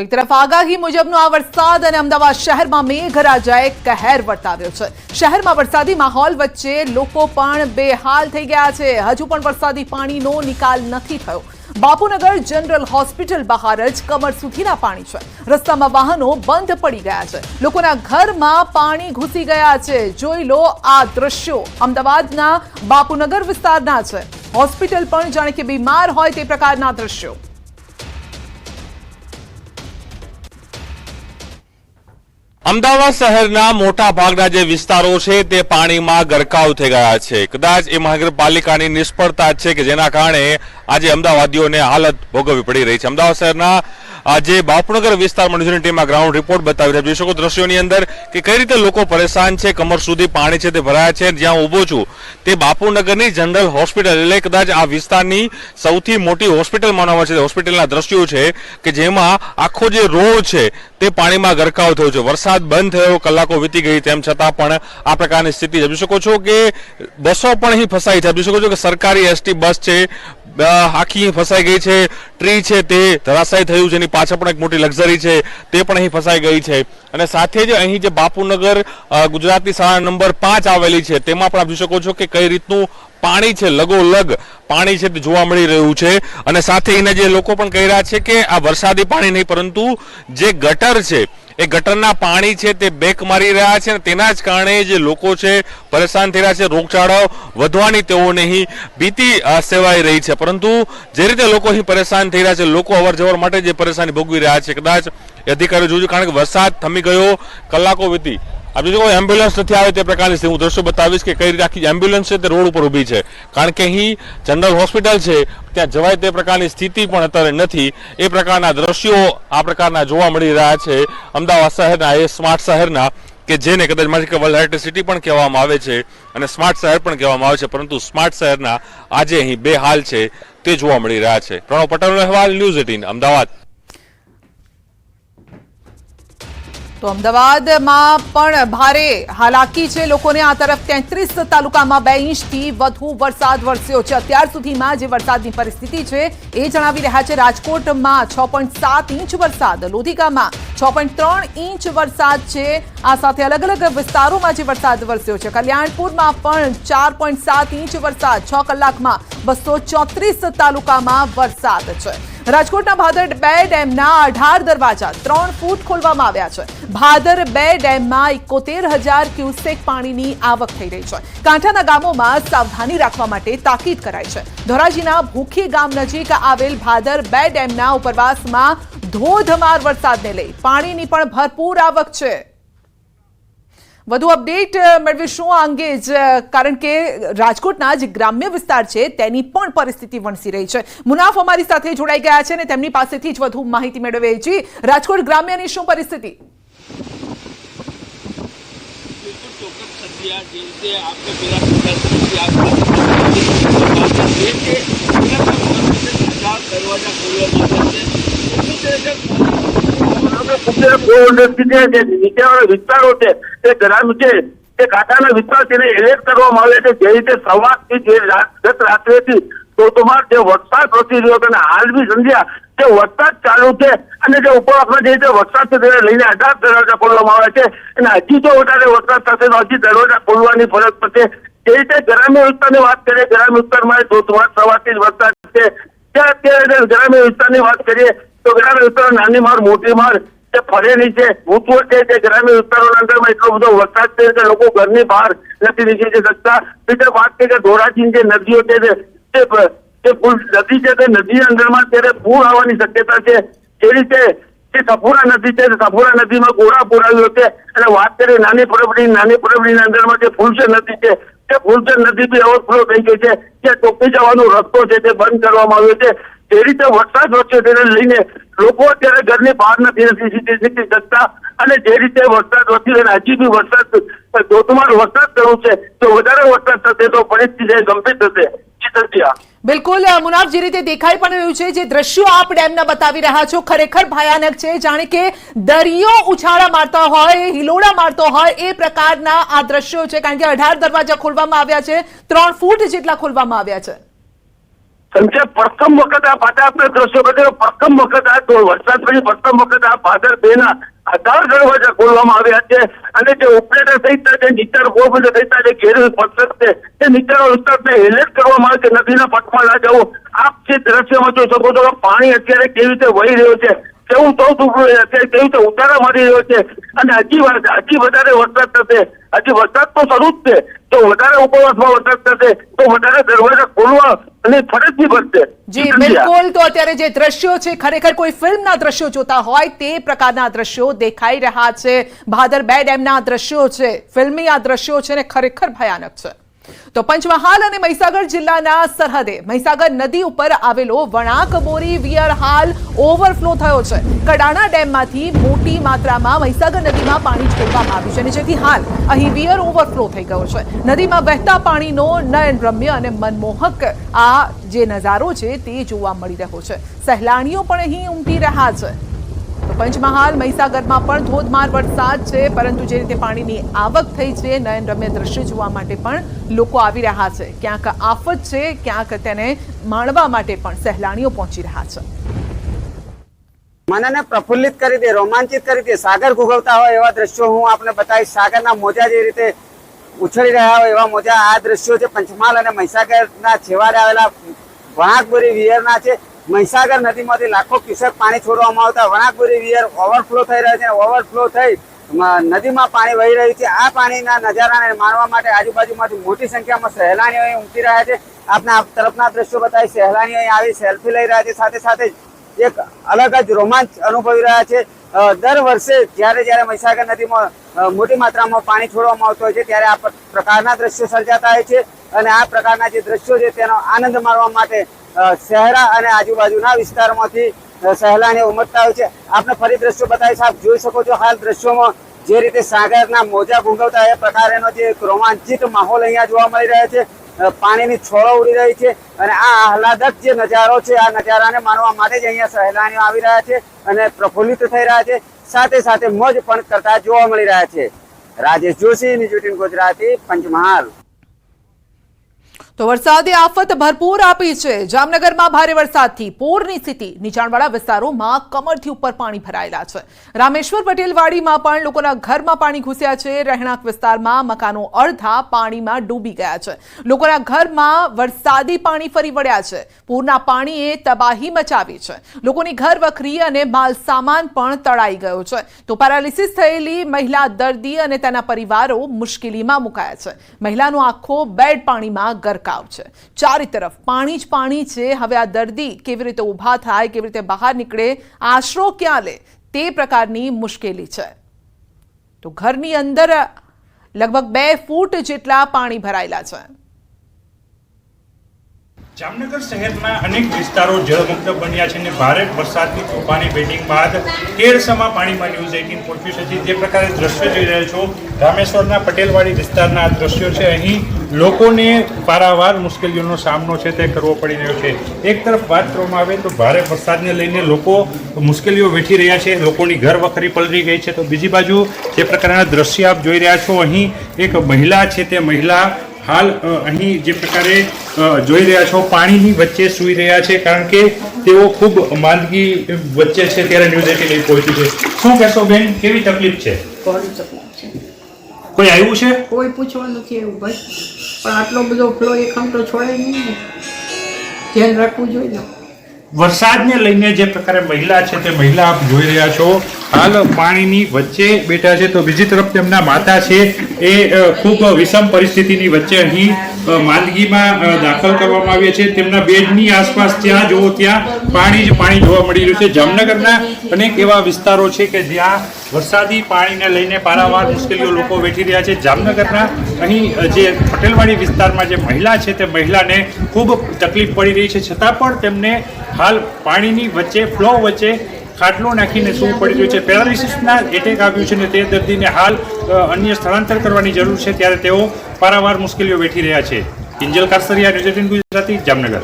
એક તરફ આગાહી મુજબનો આ વરસાદ અને અમદાવાદ શહેરમાં મેઘરાજાએ કહેર વર્તાવ્યો છે। શહેરમાં વરસાદી માહોલ વચ્ચે લોકો પણ બેહાલ થઈ ગયા છે। હજુ પણ વરસાદી પાણીનો નિકાલ નથી થયો। બાપુનગર જનરલ હોસ્પિટલ બહાર જ કમર સુધીના પાણી છે। રસ્તામાં વાહનો બંધ પડી ગયા છે। લોકોના ઘરમાં પાણી ઘૂસી ગયા છે। જોઈ લો આ દ્રશ્યો અમદાવાદના બાપુનગર વિસ્તારના છે। હોસ્પિટલ પણ જાણે કે બીમાર હોય તે પ્રકારના દ્રશ્યો। અમદાવાદ શહેરના મોટા ભાગના જે વિસ્તારો છે તે પાણીમાં ગરકાવ થઈ ગયા છે। કદાચ એ મહાનગરપાલિકાની નિષ્ફળતા છે કે જેના કારણે આજે અમદાવાદીઓને હાલત ભોગવવી પડી રહી છે। અમદાવાદ શહેરના જે બાપુનગર વિસ્તારમાં ન્યૂઝની ટીમમાં ગ્રાઉન્ડ રિપોર્ટ બતાવી રહ્યા જોઈ શકો દ્રશ્યોની અંદર કે કઈ રીતે લોકો પરેશાન છે। કમર સુધી પાણી છે તે ભરાયા છે। જ્યાં ઊભો છું તે બાપુનગરની જનરલ હોસ્પિટલ એટલે કદાચ આ વિસ્તારની સૌથી મોટી હોસ્પિટલ માનવામાં છે। હોસ્પિટલના દ્રશ્યો છે કે જેમાં આખો જે રોડ છે તે પાણીમાં ગરકાવ થયો છે। વરસાદ બંધ થયો, કલાકો વીતી ગઈ, તેમ છતાં પણ આ પ્રકારની સ્થિતિ જોઈ શકો છો કે બસો પણ અહીં ફસાઈ છે। જોઈ શકો છો કે સરકારી એસટી બસ છે આખી ફસાઈ ગઈ છે। ટ્રી છે તે ધરાશાયી થયું છે, એની પાછળ પણ એક મોટી લક્ઝરી છે તે પણ અહીં ફસાઈ ગઈ છે। અને સાથે જ અહીં જે બાપુનગર ગુજરાતની શાળા નંબર 5 આવેલી છે તેમાં પણ આપ જોઈ શકો છો કે કઈ રીતનું પાણી છે, લગોલગ પાણી છે તે જોવા મળી રહ્યું છે। અને સાથે એને જે લોકો પણ કહી રહ્યા છે કે આ વરસાદી પાણી નહીં પરંતુ જે ગટર છે એ ગટરના પાણી છે તે બેક મારી રહ્યા છે અને તેના જ કારણે જે લોકો છે પરેશાન થઈ રહ્યા છે। રોગચાળો વધવાની તેઓને અહીં ભીતિ સેવાઈ રહી છે। પરંતુ જે રીતે લોકો અહીં પરેશાન થઈ રહ્યા છે, લોકો અવર જવર માટે જે પરેશાની ભોગવી રહ્યા છે, કદાચ અધિકારીઓ જોજો કારણ કે વરસાદ થમી ગયો, કલાકો વીતી। આપ જો એમ્બ્યુલન્સ નથી આવે તે પ્રકારની સ્થિતિ હું દ્રશ્યો બતાવીશ કે કઈ રીતે આખી એમ્બ્યુલન્સ છે તે રોડ ઉપર ઊભી છે કારણ કે અહીં જનરલ હોસ્પિટલ છે ત્યાં જવાય તે પ્રકારની સ્થિતિ પણ અત્યારે નથી। એ પ્રકારના દ્રશ્યો આ પ્રકારના જોવા મળી રહ્યા છે અમદાવાદ શહેરના એ સ્માર્ટ શહેરના કે જેને કદાચ મારી વર્લ્ડ હેરિટેજ સિટી પણ કહેવામાં આવે છે અને સ્માર્ટ શહેર પણ કહેવામાં આવે છે, પરંતુ સ્માર્ટ શહેરના આજે અહીં બે હાલ છે તે જોવા મળી રહ્યા છે। પ્રણવ પટેલનો અહેવાલ, ન્યૂઝ 18 અમદાવાદ। તો અમદાવાદમાં પણ ભારે હાલાકી છે લોકોને। આ તરફ 33 તાલુકામાં 2 ઇંચથી વધુ વરસાદ વરસ્યો છે। અત્યાર સુધીમાં જે વરસાદની પરિસ્થિતિ છે એ જણાવી રહ્યા છે। રાજકોટમાં 6.7 ઇંચ વરસાદ, લોધિકામાં 6.3 ઇંચ વરસાદ છે। આ સાથે અલગ અલગ વિસ્તારોમાં જે વરસાદ વરસ્યો છે। કલ્યાણપુરમાં પણ 4.7 ઇંચ વરસાદ, 6 કલાકમાં 234 તાલુકામાં વરસાદ છે। રાજકોટના ભાદર 2 ડેમના 18 દરવાજા 3 ફૂટ ખોલવામાં આવ્યા છે। ભાદર 2 ડેમમાં 71,000 ક્યુસેક પાણીની આવક થઈ રહી છે। કાંઠાના ગામોમાં સાવધાની રાખવા માટે તાકીદ કરાઈ છે। ધોરાજીના ભૂખી ગામ નજીક આવેલ ભાદર 2 ડેમના ઉપરવાસમાં ધોધમાર વરસાદને લઈ પાણીની પણ ભરપૂર આવક છે। વધુ અપડેટ મેળવીશું આ અંગે જ કારણ કે રાજકોટના જે ગ્રામ્ય વિસ્તાર છે તેની પણ પરિસ્થિતિ વણસી રહી છે। મુનાફ અમારી સાથે જોડાઈ ગયા છે અને તેમની પાસેથી જ વધુ માહિતી મેળવીએ છીએ। રાજકોટ ગ્રામ્યની શું પરિસ્થિતિ? વિસ્તારો છે તે ગ્રામ છે તે કાંઠાના વિસ્તાર તેને એલર્ટ કરવામાં આવે છે। જે રીતે સવારથી ગત રાત્રેથી ધોધમાર જે વરસાદ વરસી રહ્યો છે અને હાલ બી સંધ્યા જે વરસાદ ચાલુ છે અને જે ઉપરવાસમાં જે રીતે વરસાદ છે તેને લઈને 18 દરવાજા ખોલવામાં આવે છે અને હજી જો વધારે વરસાદ થશે તો હજી દરવાજા ખોલવાની ફરજ પડશે। જે રીતે ગ્રામ્ય વિસ્તારની વાત કરીએ, ગ્રામ્ય વિસ્તારમાં ધોધમાર સવારથી જ વરસાદ છે। ત્યાં અત્યારે ગ્રામ્ય વિસ્તારની વાત કરીએ તો ગ્રામ્ય વિસ્તારમાં નાની માર મોટી માર ફરેલી છે, ભૂતવો છે તે ગ્રામ્ય વિસ્તારોના અંદરમાં એટલો બધો વરસાદ છે કે લોકો ઘરની બહાર નથી નીકળી શકતા। બીજી વાત છે કે ધોરાજી જે નદીઓ છે તે પુલ નદી છે તે નદીના અંદરમાં ત્યારે પૂર આવવાની શક્યતા છે। જે રીતે જે સફુરા નદી છે સફુરા નદીમાં ઘોડાપૂર આવ્યો છે અને વાત કરીએ નાની પરબડીના અંદરમાં જે ફૂલસર નદી છે તે ફૂલસર નદી બી ઓવરફ્લો થઈ ગઈ છે। ત્યાં ચોકી જવાનો રસ્તો છે તે બંધ કરવામાં આવ્યો છે। જે રીતે વરસાદ વચ્ચે તેને લઈને લોકો અત્યારે ઘરની બહાર નથી નીકળી શકતા અને જે રીતે વરસાદ વધી અને હજી બી વરસાદ ધોધમાર વરસાદ થયો છે તો વધારે વરસાદ થશે તો પરિસ્થિતિ ગંભીર થશે। બિલકુલ મુનાફ, જે રીતે દેખાઈ પણ રહ્યું છે, જે દ્રશ્યો આપ ડેમના બતાવી રહ્યા છો ખરેખર ભયાનક છે। જાણે કે દરિયો ઉછાળા મારતા હોય, હિલોડા મારતો હોય એ પ્રકારના આ દ્રશ્યો છે કારણ કે 18 દરવાજા ખોલવામાં આવ્યા છે, 3 ફૂટ જેટલા ખોલવામાં આવ્યા છે। સંજય પ્રથમ વખત આ પાટાના દ્રશ્યો બતાવ્યો. પ્રથમ વખત આ વરસાદ પછી પ્રથમ વખત આ ભાદર 2 ના આધાર દરવાજા ખોલવામાં આવ્યા છે અને જે ઓપરેટર સહિતના જે નીચાણ પોરબંદર સહિતના જે ઘેરી પથ્થર છે તે નીચાણો વિસ્તારને એલર્ટ કરવામાં આવે કે નદીના પટમાં ના જવું. આપ જે દ્રશ્યમાં જોઈ શકો છો કે પાણી અત્યારે કેવી રીતે વહી રહ્યો છે, કેવું સૌ અત્યારે કેવી રીતે ઉતારા મારી રહ્યો છે અને હજી વધારે વરસાદ થશે. હજી વરસાદ તો શરૂ જ છે, તો વધારે ઉપરવાસમાં વરસાદ થશે તો વધારે દરવાજા ખોલવા અને ફરજથી બનશે. જી બિલકુલ. તો અત્યારે જે દ્રશ્યો છે ખરેખર કોઈ ફિલ્મના દ્રશ્યો જોતા હોય તે પ્રકારના દ્રશ્યો દેખાઈ રહ્યા છે. ભાદર 2 ડેમના દ્રશ્યો છે, ફિલ્મી આ દ્રશ્યો છે ને ખરેખર ભયાનક છે. તો પંચમહાલ અને મહીસાગર જિલ્લાના સરહદે મહીસાગર નદી ઉપર આવેલો વણાક બોરી વિયર હાલ ઓવરફ્લો થયો છે. કડાણા ડેમમાંથી મોટી માત્રામાં મહીસાગર નદીમાં પાણી છોડવામાં આવ્યું છે અને જેથી હાલ અહીં વિયર ઓવરફ્લો થઈ ગયો છે. નદીમાં વહેતા પાણીનો નયનરમ્ય અને મનમોહક આ જે નજારો છે તે જોવા મળી રહ્યો છે. સહેલાણીઓ પણ અહીં ઉમટી રહ્યા છે. તો પંચમહાલ મહીસાગરમાં પણ ધોધમાર વરસાદ છે, પરંતુ જે રીતે પાણીની આવક થઈ છે નયનરમ્ય દ્રશ્ય જોવા માટે પણ લોકો આવી રહ્યા છે. ક્યાંક આફત છે, ક્યાંક તેને માણવા માટે પણ સહેલાણીઓ પહોંચી રહ્યા છે. મનને પ્રફુલ્લિત કરી દે, રોમાંચિત કરી દે, સાગર ઘૂઘવતા હોય એવા દ્રશ્યો હું આપને બતાવીશ. સાગરના મોજા જે રીતે ઉછળી રહ્યા હોય એવા મોજા આ દ્રશ્યો છે. પંચમહાલ અને મહીસાગરના છેવાડે આવેલા વણાકબોરી વિયરના છે. મહીસાગર નદીમાંથી લાખો ક્યુસેક પાણી છોડવામાં આવતા વણાકબોરી વિયર ઓવરફ્લો થઈ રહ્યા છે. ઓવરફ્લો થઈ નદીમાં પાણી વહી રહ્યું છે. આ પાણીના નજારાને માણવા માટે આજુબાજુમાંથી મોટી સંખ્યામાં સહેલાણીઓ અહીં ઉમટી રહ્યા છે. આપને આ તરફના દ્રશ્યો બતાવી. સહેલાણીઓ અહીં આવી સેલ્ફી લઈ રહ્યા છે. સાથે સાથે એક અલગ જ રોમાંચ અનુભવી રહ્યા છે. દર વર્ષે જ્યારે મહીસાગર નદીમાં મોટી માત્રામાં પાણી છોડવામાં આવતું હોય છે ત્યારે આ પ્રકારના દ્રશ્યો સર્જાતા હોય છે અને આ પ્રકારના જે દ્રશ્યો છે તેનો આનંદ માણવા માટે શહેરા અને આજુબાજુના વિસ્તારોમાંથી સહેલાણીઓ ઉમટતા હોય છે. આપને ફરી દ્રશ્યો બતાવીશ. આપ જોઈ શકો છો હાલ દ્રશ્યોમાં જે રીતે સાગરના મોજા ઘૂંઘવતા એ પ્રકારેનો જે રોમાંચિત માહોલ અહીંયા જોવા મળી રહ્યો છે. પાણીની છોડો ઉડી રહી છે અને આ આહલાદક જે નજારો છે આ નજારાને માણવા માટે જ અહીંયા સહેલાણીઓ આવી રહ્યા છે અને પ્રફુલ્લિત થઈ રહ્યા છે. સાથે સાથે મોજ પણ કરતા જોવા મળી રહ્યા છે. રાજેશ જોશી, ન્યૂઝ 18 ગુજરાતી, પંચમહાલ. તો વરસાદે આફત ભરપૂર આપી છે. જામનગરમાં ભારે વરસાદથી પૂરની સ્થિતિ. નીચાણવાળા વિસ્તારોમાં કમરથી ઉપર પાણી ભરાયેલા છે. રામેશ્વર પટેલવાડીમાં પણ લોકોના ઘરમાં પાણી ઘૂસ્યા છે. રહેણાંક વિસ્તારમાં મકાનો અડધા પાણીમાં ડૂબી ગયા છે. લોકોના ઘરમાં વરસાદી પાણી ફરી વળ્યા છે. પૂરના પાણીએ તબાહી મચાવી છે. લોકોની ઘર વખરી અને માલ સામાન પણ તળાઈ ગયો છે. તો પેરાલિસિસ થયેલી મહિલા દર્દી અને તેના પરિવારો મુશ્કેલીમાં મુકાયા છે. મહિલાનો આખો બેડ પાણીમાં ગરકાવ છે. ચારે તરફ પાણી જ પાણી છે. હવે આ દર્દી કેવી રીતે ઊભા થાય, કેવી રીતે બહાર નીકળે, આશરો ક્યાં લે, તે પ્રકારની મુશ્કેલી છે. તો ઘરની અંદર લગભગ 2 ફૂટ જેટલા પાણી ભરાયેલા છે. જામનગર શહેરના અનેક વિસ્તારો જળમુક્ત બન્યા છે અને ભારે વરસાદની તોફાની બેટિંગ બાદ કેરસમા પાણીમાં ન્યૂઝ 18 પહોંચ્યું છે. જે પ્રકારે દ્રશ્ય જોઈ રહ્યા છો રામેશ્વરના પટેલવાડી વિસ્તારના દ્રશ્યો છે. અહીં લોકોને પારાવાર મુશ્કેલીઓનો સામનો છે તે કરવો પડી રહ્યો છે. એક તરફ વાત કરવામાં આવે તો ભારે વરસાદને લઈને લોકો મુશ્કેલીઓ વેઠી રહ્યા છે. લોકોની ઘર વખરી પલળી ગઈ છે. તો બીજી બાજુ જે પ્રકારના દ્રશ્ય આપ જોઈ રહ્યા છો, અહીં એક મહિલા છે તે મહિલા હાલ અહીં જે પ્રકારે જોઈ રહ્યા છો પાણીની વચ્ચે સૂઈ રહ્યા છે, કારણ કે તેઓ ખૂબ માંદગી વચ્ચે છે. ત્યારે ન્યૂઝ 18 પહોંચ્યું છે. શું કહેશો બેન, કેવી તકલીફ છે? કોઈ આવ્યું છે? કોઈ પૂછવા નથી એવું ભાઈ, પણ આટલો બધો ફ્લો એકમ તો છોડે નહીં ને, ધ્યાન રાખવું જોઈએ. વરસાદને લઈને જે પ્રકારે મહિલા છે તે મહિલા આપ જોઈ રહ્યા છો હાલ પાણીની વચ્ચે બેઠા છે. તો બીજી તરફ તેમના માતા છે એ ખૂબ વિષમ પરિસ્થિતિની વચ્ચે અહીં માંદગીમાં દાખલ કરવામાં આવ્યા છે. તેમના બેડની આસપાસ જ્યાં જુઓ ત્યાં પાણી જ પાણી જોવા મળી રહ્યું છે. જામનગરના અનેક એવા વિસ્તારો છે કે જ્યાં વરસાદી પાણીને લઈને પારાવાર મુશ્કેલીઓ લોકો વેઠી રહ્યા છે. જામનગરના અહીં જે પટેલવાડી વિસ્તારમાં જે મહિલા છે તે મહિલાને ખૂબ તકલીફ પડી રહી છે, છતાં પણ તેમને હાલ પાણીની વચ્ચે ફ્લો વચ્ચે ખાટલો નાખીને સૂવું પડી રહ્યું છે. પેરાલિસિસના એટેક આવ્યું છે અને તે દર્દીને હાલ અન્ય સ્થળાંતર કરવાની જરૂર છે. ત્યારે તેઓ પારાવાર મુશ્કેલીઓ વેઠી રહ્યા છે. કિંજલ કારસરિયા, ન્યૂઝ 18 ગુજરાતી, જામનગર.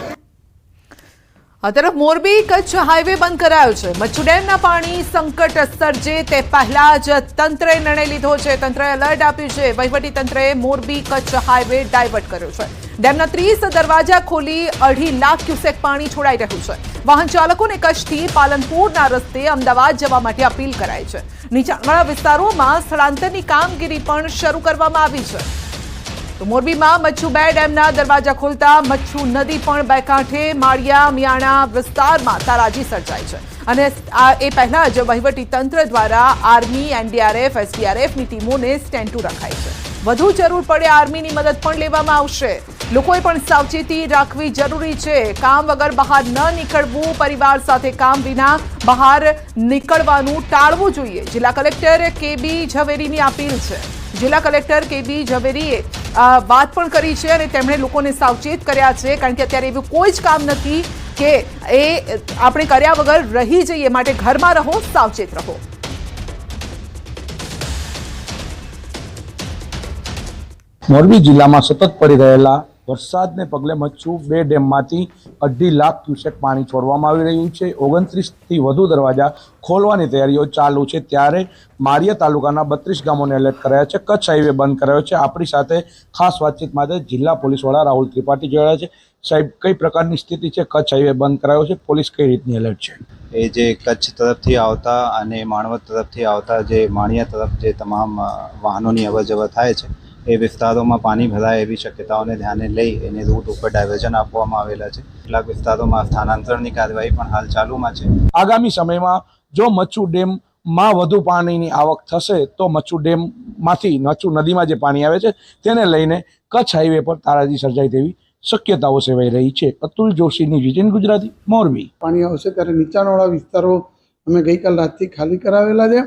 આ તરફ મોરબી કચ્છ હાઈવે બંધ કરાયો છે. મચ્છુ ડેમના પાણી સંકટ સર્જે તે પહેલા જ તંત્રએ નિર્ણય લીધો છે. તંત્રએ એલર્ટ આપ્યું છે. વહીવટી તંત્રએ મોરબી કચ્છ હાઈવે ડાયવર્ટ કર્યો છે. ડેમના 30 દરવાજા ખોલી 2.5 લાખ ક્યુસેક પાણી છોડાઈ રહ્યું છે. વાહન ચાલકોને કચ્છથી પાલનપુરના રસ્તે અમદાવાદ જવા માટે અપીલ કરાઈ છે. નીચાણવાળા વિસ્તારોમાં સ્થળાંતરની કામગીરી પણ શરૂ કરવામાં આવી છે. તો મોરબીમાં મચ્છુ 2 ડેમના દરવાજા ખોલતા મચ્છુ નદી પણ બે કાંઠે માળિયા મિયાણા વિસ્તારમાં તારાજી સર્જાઈ છે. અને એ પહેલા જ વહીવટી તંત્ર દ્વારા આર્મી, એનડીઆરએફ, એસડીઆરએફની ટીમોને સ્ટેન્ડ ટુ રખાઈ છે. વધુ જરૂર પડે આર્મીની મદદ પણ લેવામાં આવશે. લોકોએ પણ સાવચેતી રાખવી જરૂરી છે. કામ વગર બહાર ન નીકળવું, પરિવાર સાથે કામ વિના બહાર નીકળવાનું ટાળવું જોઈએ. જિલ્લા કલેક્ટર કેબી ઝવેરીની અપીલ છે. જિલ્લા કલેક્ટર કેબી ઝવેરીએ વાત પણ કરી છે અને તેમણે લોકોને સાવચેત કર્યા છે, કારણ કે અત્યારે એવું કોઈ જ કામ નથી કે એ આપણે કર્યા વગર રહી જઈએ. માટે ઘરમાં રહો, સાવચેત રહો. મોરબી જિલ્લામાં સતત પડી રહેલા વરસાદને પગલે મચ્છુ 2 ડેમમાંથી 2.5 લાખ ક્યુસેક પાણી છોડવામાં આવી રહ્યું છે. 29થી વધુ દરવાજા ખોલવાની તૈયારીઓ ચાલુ છે. ત્યારે માળિયા તાલુકાના 32 ગામોને એલર્ટ કરાયા છે. કચ્છ હાઈવે બંધ કરાયો છે. આપણી સાથે ખાસ વાતચીત માટે જિલ્લા પોલીસ વડા રાહુલ ત્રિપાઠી જોડાયા છે. સાહેબ, કઈ પ્રકારની સ્થિતિ છે? કચ્છ હાઈવે બંધ કરાયો છે, પોલીસ કઈ રીતની એલર્ટ છે? એ જે કચ્છ તરફથી આવતા અને માણવત તરફથી આવતા જે માળિયા તરફ જે તમામ વાહનોની અવરજવર થાય છે, એ વિસ્તારોમાં પાણી ભરાય એવી શક્યતાઓને ધ્યાને લઈ એને રૂટ ઉપર ડાયવર્ઝન આપવામાં આવેલા છે. કેટલાક વિસ્તારોમાં સ્થાનાંતરણની કાર્યવાહી પણ હાલ ચાલુમાં છે. આગામી સમયમાં જો મચ્છુ ડેમમાં વધુ પાણીની આવક થશે તો મચ્છુ ડેમમાંથી મચ્છુ નદીમાં જે પાણી આવે છે તેને લઈને કચ્છ હાઈવે પર તારાજી સર્જાય તેવી શક્યતાઓ સેવાઈ રહી છે. અતુલ જોશીની વિજન ગુજરાતી, મોરબી. પાણી આવશે ત્યારે નીચાણવાળા વિસ્તારો અમે ગઈકાલ રાતથી ખાલી કરાવેલા છે.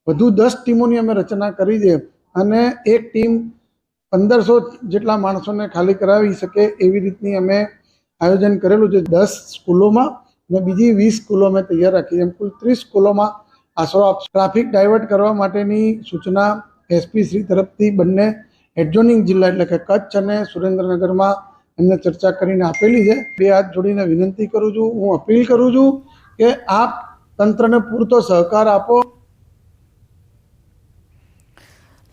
વધુ 10 ટીમોની અમે રચના કરી છે અને એક ટીમ 1500 જેટલા માણસોને ખાલી કરાવી શકે એવી રીતની અમે આયોજન કરેલું છે 10 સ્કૂલોમાં, અને બીજી 20 સ્કૂલો અમે તૈયાર રાખી છે. કુલ 30 સ્કૂલોમાં આશરો આપશે. ટ્રાફિક ડાયવર્ટ કરવા માટેની સૂચના એસપી શ્રી તરફથી બંને એડજોનિંગ જિલ્લા એટલે કે કચ્છ અને સુરેન્દ્રનગરમાં એમને ચર્ચા કરીને આપેલી છે. 2 હાથ જોડીને વિનંતી કરું છું, હું અપીલ કરું છું કે આપ તંત્રને પૂરતો સહકાર આપો.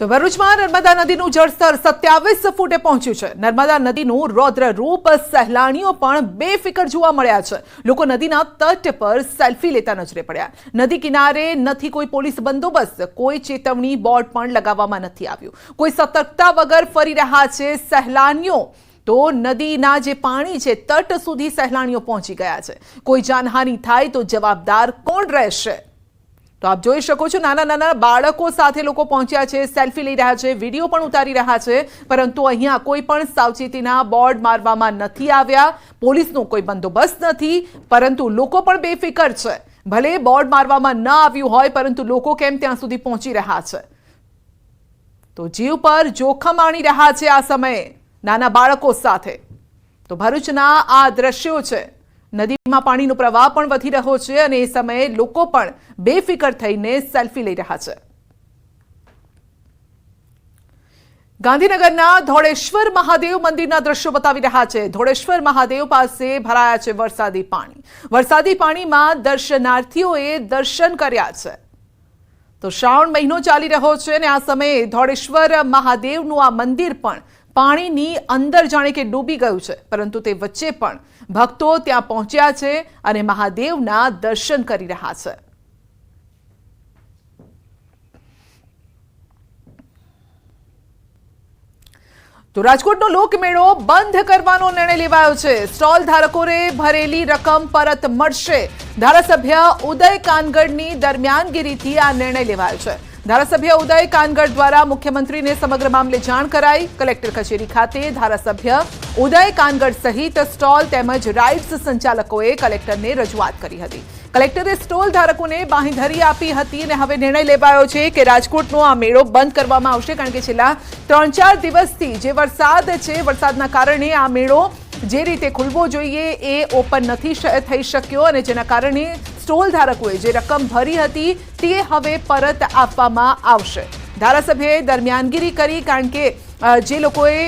તો ભરૂચમાં નર્મદા નદીનું જળસ્તર 27 ફૂટે પહોંચ્યું છે. નર્મદા નદીનું રૌદ્ર રૂપ સહેલાણીઓ પણ બેફિકર જોવા મળ્યા છે. લોકો નદીના તટ પર સેલ્ફી લેતા નજરે પડ્યા. નદી કિનારે નથી કોઈ પોલીસ બંદોબસ્ત, કોઈ ચેતવણી બોર્ડ પણ લગાવવામાં નથી આવ્યું. કોઈ સતર્કતા વગર ફરી રહ્યા છે સહેલાણીઓ. તો નદીના જે પાણી છે તટ સુધી સહેલાણીઓ પહોંચી ગયા છે. કોઈ જાનહાનિ થાય તો જવાબદાર કોણ રહેશે? તો આપ જોઈ શકો છો, નાના નાના બાળકો સાથે લોકો પહોંચ્યા છે, સેલ્ફી લઈ રહ્યા છે, વિડીયો પણ ઉતારી રહ્યા છે. પરંતુ અહીંયા કોઈ પણ સાવચેતીના બોર્ડ મારવામાં નથી આવ્યા. પોલીસનો કોઈ બંદોબસ્ત નથી, પરંતુ લોકો પણ બેફિકર છે. ભલે બોર્ડ મારવામાં ન આવ્યું હોય, પરંતુ લોકો કેમ ત્યાં સુધી પહોંચી રહ્યા છે? તો જીવ પર જોખમ આણી રહ્યા છે આ સમયે નાના બાળકો સાથે. તો ભરૂચના આ દ્રશ્યો છે. નદીમાં પાણીનો પ્રવાહ પણ વધી રહ્યો છે અને એ સમયે લોકો પણ બેફિકર થઈને સેલ્ફી લઈ રહ્યા છે. ગાંધીનગરના ધોળેશ્વર મહાદેવ મંદિરના દ્રશ્યો બતાવી રહ્યા છે. ધોળેશ્વર મહાદેવ પાસે ભરાયા છે વરસાદી પાણી. વરસાદી પાણીમાં દર્શનાર્થીઓએ દર્શન કર્યા છે. તો શ્રાવણ મહિનો ચાલી રહ્યો છે અને આ સમયે ધોળેશ્વર મહાદેવનું આ મંદિર પણ પાણીની અંદર જાણે કે ડૂબી ગયું છે. પરંતુ તે વચ્ચે પણ ભક્તો ત્યાં પહોંચ્યા છે અને મહાદેવના દર્શન કરી રહ્યા છે. તો રાજકોટનો લોકમેળો બંધ કરવાનો નિર્ણય લેવાયો છે. સ્ટોલ ધારકોને ભરેલી રકમ પરત મળશે. ધારાસભ્ય ઉદય કાનગડની દરમિયાનગીરીથી આ નિર્ણય લેવાયો છે. ધારાસભ્ય ઉદય કાનગડ દ્વારા મુખ્યમંત્રીને સમગ્ર મામલે જાણ કરાઈ. કલેક્ટર કચેરી ખાતે ધારાસભ્ય ઉદય કાનગડ સહિત સ્ટોલ તેમજ રાઇડ્સ સંચાલકોએ કલેક્ટરને રજૂઆત કરી હતી. કલેક્ટરે સ્ટોલ ધારકોને બાંહેધરી આપી હતી અને હવે નિર્ણય લેવાયો છે કે રાજકોટનો આ મેળો બંધ કરવામાં આવશે. કારણ કે છેલ્લા 3-4 દિવસથી જે વરસાદ છે, વરસાદના કારણે આ મેળો જે રીતે ખુલવો જોઈએ એ ઓપન નથી થઈ શક્યો અને જેના કારણે સ્ટોલ ધારકોએ જે રકમ ભરી હતી તે હવે પરત આપવામાં આવશે. ધારાસભ્યએ દરમિયાનગીરી કરી, કારણ કે જે લોકોએ